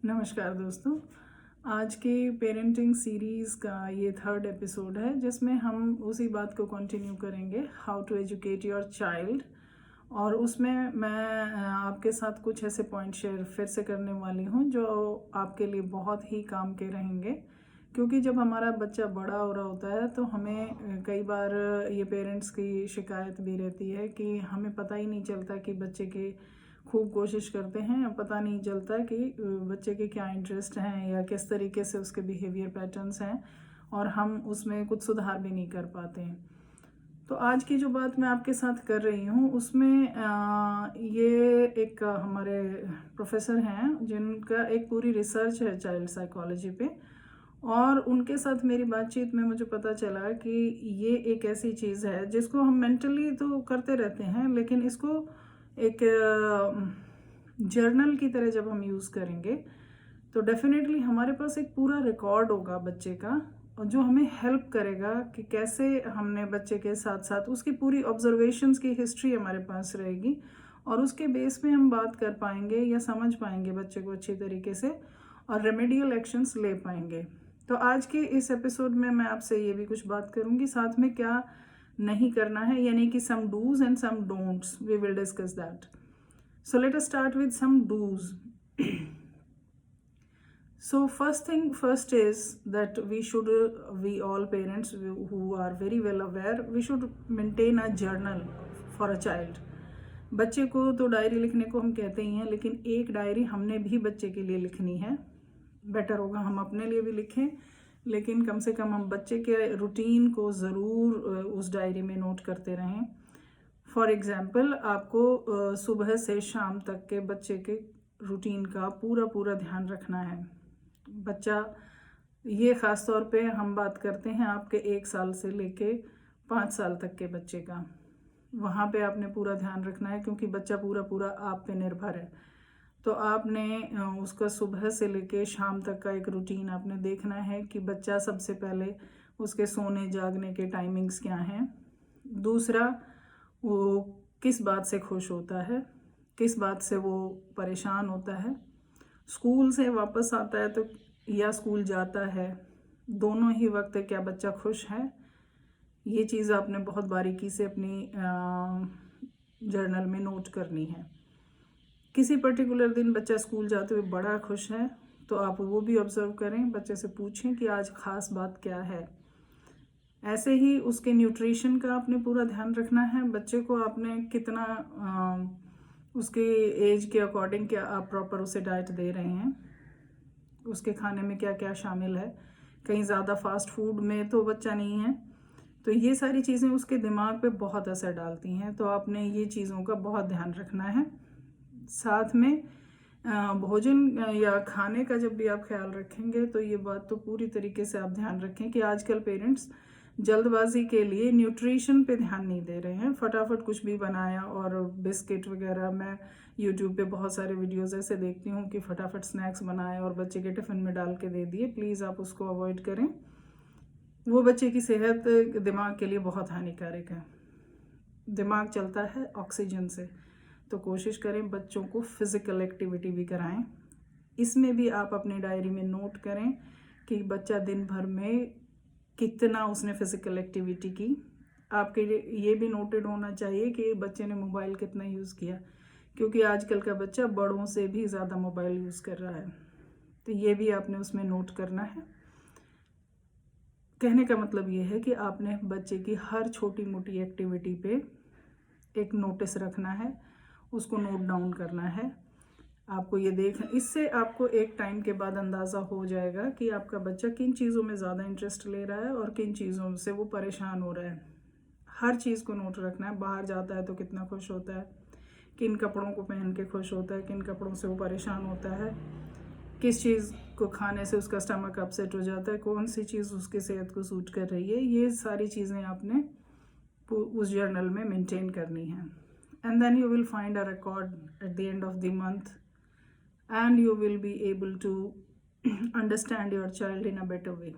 नमस्कार दोस्तों। आज के पेरेंटिंग सीरीज़ का ये थर्ड एपिसोड है जिसमें हम उसी बात को कंटिन्यू करेंगे, how to educate your child. और उसमें मैं आपके साथ कुछ ऐसे पॉइंट शेयर फिर से करने वाली हूँ जो आपके लिए बहुत ही काम के रहेंगे, क्योंकि जब हमारा बच्चा बड़ा हो रहा होता है तो हमें कई बार ये पेरेंट्स की शिकायत भी रहती है कि हमें पता ही नहीं चलता कि बच्चे के खूब कोशिश करते हैं, पता नहीं चलता कि बच्चे के क्या इंटरेस्ट हैं या किस तरीके से उसके बिहेवियर पैटर्न्स हैं, और हम उसमें कुछ सुधार भी नहीं कर पाते हैं। तो आज की जो बात मैं आपके साथ कर रही हूँ उसमें ये एक हमारे प्रोफेसर हैं जिनका एक पूरी रिसर्च है चाइल्ड साइकोलॉजी पे, और उनके साथ मेरी बातचीत में मुझे पता चला कि ये एक ऐसी चीज़ है जिसको हम मेंटली तो करते रहते हैं, लेकिन इसको एक जर्नल की तरह जब हम यूज़ करेंगे तो डेफिनेटली हमारे पास एक पूरा रिकॉर्ड होगा बच्चे का, और जो हमें हेल्प करेगा कि कैसे हमने बच्चे के साथ साथ उसकी पूरी ऑब्जर्वेशंस की हिस्ट्री हमारे पास रहेगी, और उसके बेस पे हम बात कर पाएंगे या समझ पाएंगे बच्चे को अच्छी तरीके से और रेमेडियल एक्शंस ले पाएंगे। तो आज के इस एपिसोड में मैं आपसे ये भी कुछ बात करूँगी, साथ में क्या नहीं करना है, यानी कि some dos and some don'ts, we will discuss that. So let us start with some do's. So first thing first is that we all parents who are very well aware, we should maintain a journal for a child. बच्चे को तो diary लिखने को हम कहते ही हैं, लेकिन एक डायरी हमने भी बच्चे के लिए लिखनी है। बेटर होगा हम अपने लिए भी लिखें, लेकिन कम से कम हम बच्चे के रूटीन को ज़रूर उस डायरी में नोट करते रहें। फॉर एग्ज़ाम्पल, आपको सुबह से शाम तक के बच्चे के रूटीन का पूरा ध्यान रखना है। बच्चा, ये ख़ास तौर पे हम बात करते हैं आपके 1 साल से लेके 5 साल तक के बच्चे का, वहाँ पे आपने पूरा ध्यान रखना है, क्योंकि बच्चा पूरा आप पे निर्भर है। तो आपने उसका सुबह से लेके शाम तक का एक रूटीन आपने देखना है कि बच्चा सबसे पहले उसके सोने जागने के टाइमिंग्स क्या हैं। दूसरा, वो किस बात से खुश होता है, किस बात से वो परेशान होता है, स्कूल से वापस आता है तो या स्कूल जाता है, दोनों ही वक्त क्या बच्चा खुश है। ये चीज़ आपने बहुत बारीकी से अपनी जर्नल में नोट करनी है। किसी पर्टिकुलर दिन बच्चा स्कूल जाते हुए बड़ा खुश है तो आप वो भी ऑब्जर्व करें, बच्चे से पूछें कि आज ख़ास बात क्या है। ऐसे ही उसके न्यूट्रिशन का आपने पूरा ध्यान रखना है। बच्चे को आपने कितना उसके एज के अकॉर्डिंग क्या आप प्रॉपर उसे डाइट दे रहे हैं, उसके खाने में क्या क्या शामिल है। कहीं ज़्यादा फास्ट फूड में तो बच्चा नहीं है, तो ये सारी चीज़ें उसके दिमाग पे बहुत असर डालती हैं, तो आपने ये चीज़ों का बहुत ध्यान रखना है। साथ में भोजन या खाने का जब भी आप ख्याल रखेंगे तो ये बात तो पूरी तरीके से आप ध्यान रखें कि आजकल पेरेंट्स जल्दबाजी के लिए न्यूट्रिशन पे ध्यान नहीं दे रहे हैं। फटाफट कुछ भी बनाया, और बिस्किट वगैरह, मैं यूट्यूब पे बहुत सारे वीडियोस ऐसे देखती हूँ कि फटाफट स्नैक्स बनाए और बच्चे के टिफ़िन में डाल के दे दिए। प्लीज़ आप उसको अवॉइड करें, वो बच्चे की सेहत, दिमाग के लिए बहुत हानिकारक है। दिमाग चलता है ऑक्सीजन से, तो कोशिश करें बच्चों को फिज़िकल एक्टिविटी भी कराएं। इसमें भी आप अपनी डायरी में नोट करें कि बच्चा दिन भर में कितना उसने फ़िज़िकल एक्टिविटी की। आपके ये भी नोटेड होना चाहिए कि बच्चे ने मोबाइल कितना यूज़ किया, क्योंकि आजकल का बच्चा बड़ों से भी ज़्यादा मोबाइल यूज़ कर रहा है, तो ये भी आपने उसमें नोट करना है। कहने का मतलब ये है कि आपने बच्चे की हर छोटी मोटी एक्टिविटी पे एक नोटिस रखना है, उसको नोट डाउन करना है। आपको ये इससे आपको एक टाइम के बाद अंदाज़ा हो जाएगा कि आपका बच्चा किन चीज़ों में ज़्यादा इंटरेस्ट ले रहा है और किन चीज़ों से वो परेशान हो रहा है। हर चीज़ को नोट रखना है। बाहर जाता है तो कितना खुश होता है, किन कपड़ों को पहन के खुश होता है, किन कपड़ों से वो परेशान होता है, किस चीज़ को खाने से उसका स्टमक अपसेट हो जाता है, कौन सी चीज़ उसकी सेहत को सूट कर रही है। ये सारी चीज़ें आपने उस जर्नल में मेंटेन करनी है। And then you will find a record at the end of the month, and you will be able to understand your child in a better way.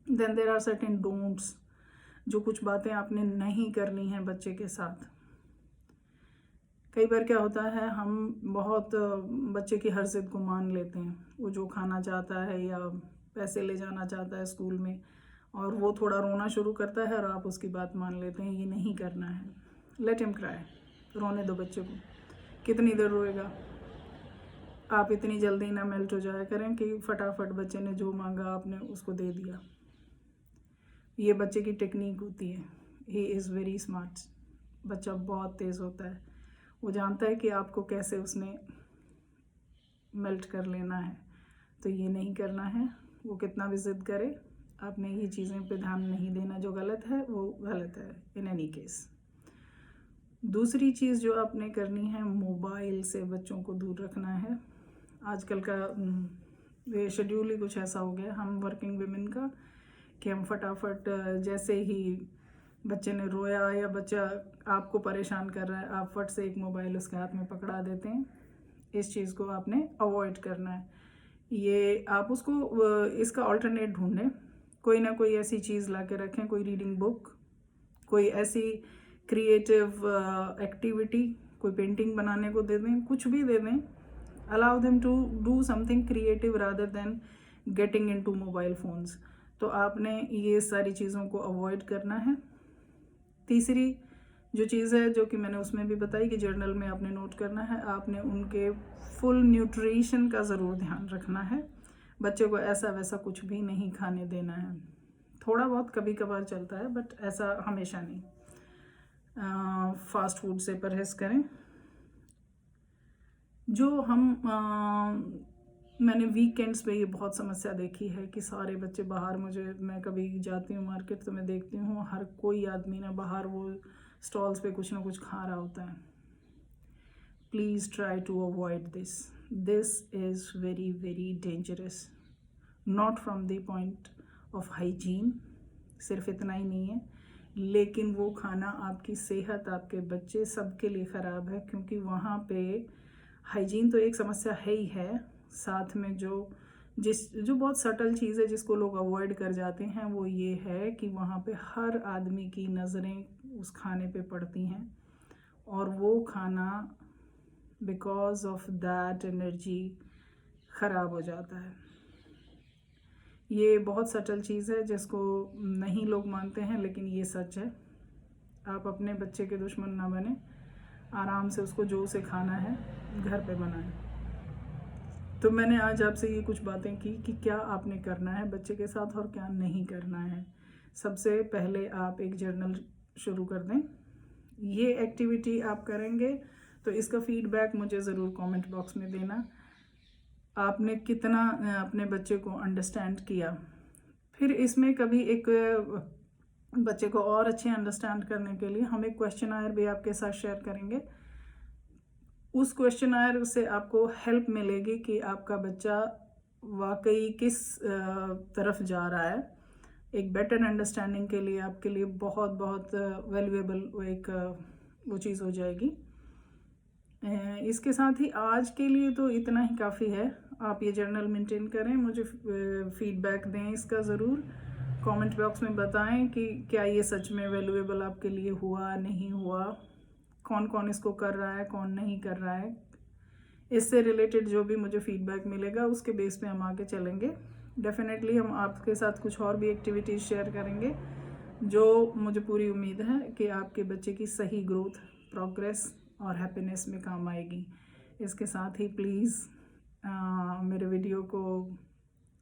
Then there are certain don'ts, जो कुछ बातें आपने नहीं करनी है बच्चे के साथ। कई बार क्या होता है, हम बहुत बच्चे की हर जिद को मान लेते हैं। वो जो खाना चाहता है या पैसे ले जाना चाहता है स्कूल में, और वो थोड़ा रोना शुरू करता है और आप उसकी बात मान लेते हैं। ये नहीं करना है। लेट हिम क्राई, रोने दो बच्चे को। कितनी देर रोएगा? आप इतनी जल्दी ना मेल्ट हो जाया करें कि फटाफट बच्चे ने जो मांगा आपने उसको दे दिया। ये बच्चे की टेक्निक होती है। He is very smart. बच्चा बहुत तेज़ होता है। वो जानता है कि आपको कैसे उसने मेल्ट कर लेना है। तो ये नहीं करना है। वो कितना भी ज़िद करे, आपने ये चीज़ें पे ध्यान नहीं देना। जो गलत है वो गलत है इन एनी केस। दूसरी चीज़ जो आपने करनी है, मोबाइल से बच्चों को दूर रखना है। आजकल का ये शेड्यूल ही कुछ ऐसा हो गया हम वर्किंग विमेन का कि हम फटाफट जैसे ही बच्चे ने रोया या बच्चा आपको परेशान कर रहा है, आप फट से एक मोबाइल उसके हाथ में पकड़ा देते हैं। इस चीज़ को आपने अवॉइड करना है। ये आप उसको इसका ऑल्टरनेट ढूंढें। कोई ना कोई ऐसी चीज़ ला के रखें, कोई रीडिंग बुक, कोई ऐसी क्रिएटिव एक्टिविटी, कोई पेंटिंग बनाने को दे दें, कुछ भी दे दें। Allow them to do something creative rather than getting into mobile phones. तो आपने ये सारी चीज़ों को अवॉइड करना है। तीसरी जो चीज़ है, जो कि मैंने उसमें भी बताई कि जर्नल में आपने नोट करना है, आपने उनके फुल न्यूट्रिशन का ज़रूर ध्यान रखना है। बच्चे को ऐसा वैसा कुछ भी नहीं खाने देना है। थोड़ा बहुत कभी कभार चलता है, बट ऐसा हमेशा नहीं। फास्ट फूड से परहेज़ करें। जो हम मैंने वीकेंड्स पे ये बहुत समस्या देखी है कि सारे बच्चे बाहर, मैं कभी जाती हूँ मार्केट तो मैं देखती हूँ हर कोई आदमी ना बाहर वो स्टॉल्स पे कुछ ना कुछ खा रहा होता है। Please try to avoid this. This is very very dangerous, not from the point of hygiene, सिर्फ इतना ही नहीं है, लेकिन वो खाना आपकी सेहत, आपके बच्चे सबके लिए ख़राब है। क्योंकि वहाँ पे हाइजीन तो एक समस्या है ही है, साथ में जो बहुत सटल चीज़ है जिसको लोग अवॉइड कर जाते हैं, वो ये है कि वहाँ पे हर आदमी की नज़रें उस खाने पे पड़ती हैं और वो खाना बिकॉज ऑफ दैट एनर्जी ख़राब हो जाता है। ये बहुत सटल चीज़ है जिसको नहीं लोग मानते हैं, लेकिन ये सच है। आप अपने बच्चे के दुश्मन ना बने, आराम से उसको जो उसे खाना है घर पे बनाएं। तो मैंने आज आपसे ये कुछ बातें की कि क्या आपने करना है बच्चे के साथ और क्या नहीं करना है। सबसे पहले आप एक जर्नल शुरू कर दें। ये एक्टिविटी आप करेंगे तो इसका फीडबैक मुझे ज़रूर कमेंट बॉक्स में देना। आपने कितना अपने बच्चे को अंडरस्टैंड किया। फिर इसमें कभी एक बच्चे को और अच्छे अंडरस्टैंड करने के लिए हम एक क्वेश्चन भी आपके साथ शेयर करेंगे। उस क्वेश्चन से आपको हेल्प मिलेगी कि आपका बच्चा वाकई किस तरफ जा रहा है। एक बेटर अंडरस्टैंडिंग के लिए आपके लिए बहुत बहुत वैल्यूएबल एक वो चीज़ हो जाएगी। इसके साथ ही आज के लिए तो इतना ही काफ़ी है। आप ये जर्नल मेंटेन करें, मुझे फीडबैक दें इसका ज़रूर। कमेंट बॉक्स में बताएं कि क्या ये सच में वैल्यूएबल आपके लिए हुआ नहीं हुआ, कौन कौन इसको कर रहा है कौन नहीं कर रहा है। इससे रिलेटेड जो भी मुझे फीडबैक मिलेगा उसके बेस पे हम आगे चलेंगे। डेफिनेटली हम आपके साथ कुछ और भी एक्टिविटीज़ शेयर करेंगे जो मुझे पूरी उम्मीद है कि आपके बच्चे की सही ग्रोथ, प्रोग्रेस और हैप्पीनेस में काम आएगी। इसके साथ ही प्लीज़ मेरे वीडियो को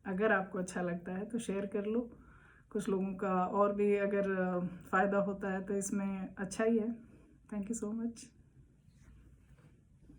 अगर आपको अच्छा लगता है तो शेयर कर लो। कुछ लोगों का और भी अगर फ़ायदा होता है तो इसमें अच्छा ही है। Thank you so much.